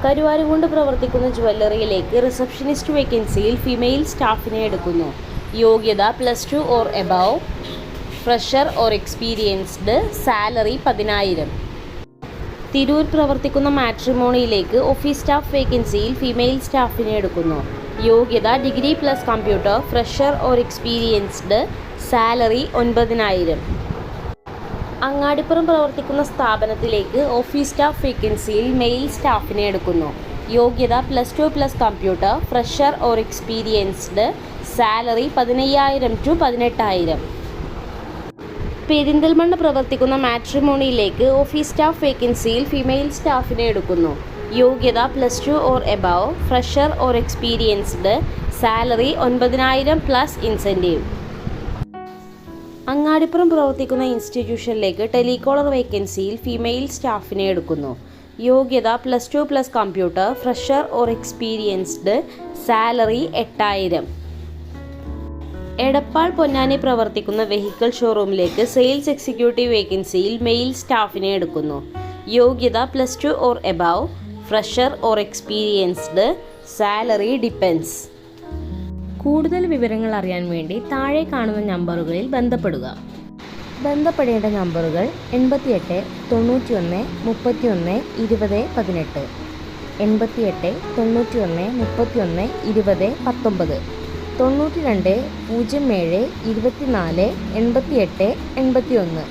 കരുവാരുകൊണ്ട് പ്രവർത്തിക്കുന്ന ജ്വല്ലറിയിലേക്ക് receptionist വേക്കൻസിയിൽ female സ്റ്റാഫിനെ എടുക്കുന്നു. യോഗ്യത +2 or above, fresher or experienced, salary 10,000. Tirur പ്രവർത്തിക്കുന്ന മാട്രിമോണിയിലേക്ക് ഓഫീസ് സ്റ്റാഫ് വേക്കൻസിയിൽ ഫീമെയിൽ സ്റ്റാഫിനെ എടുക്കുന്നു. യോഗ്യത degree + computer, fresher or experienced, salary 9,000. Angadipuram പ്രവർത്തിക്കുന്ന സ്ഥാപനത്തിലേക്ക് ഓഫീസ് സ്റ്റാഫ് വേക്കൻസിയിൽ മെയിൽ സ്റ്റാഫിനെ എടുക്കുന്നു. യോഗ്യത +2 + computer, fresher or experienced, salary 15,000 to 18,000. Perinthalmanna പ്രവർത്തിക്കുന്ന മാട്രിമോണിയിലേക്ക് ഓഫീസ് സ്റ്റാഫ് വേക്കൻസിയിൽ ഫീമെയിൽ സ്റ്റാഫിനെ എടുക്കുന്നു. യോഗ്യത +2 or above, fresher or experienced, salary 9,000 + incentive. Angadippuram പ്രവർത്തിക്കുന്ന ഇൻസ്റ്റിറ്റ്യൂഷനിലേക്ക് ടെലികോളർ വേക്കൻസിയിൽ ഫീമെയിൽ സ്റ്റാഫിനെ എടുക്കുന്നു. യോഗ്യത +2 + computer, fresher or experienced, salary 8,000. Edappal Ponnani പ്രവർത്തിക്കുന്ന വെഹിക്കിൾ ഷോറൂമിലേക്ക് സെയിൽസ് എക്സിക്യൂട്ടീവ് വേക്കൻസിയിൽ മെയിൽ സ്റ്റാഫിനെ എടുക്കുന്നു. യോഗ്യത +2 or above, fresher or experienced, salary depends. കൂടുതൽ വിവരങ്ങൾ അറിയാൻ വേണ്ടി താഴെ കാണുന്ന നമ്പറുകളിൽ ബന്ധപ്പെടുക. ബന്ധപ്പെടേണ്ട നമ്പറുകൾ 88 91 31 20 18, 88 91 31 20 19, 92 07 24 88 81.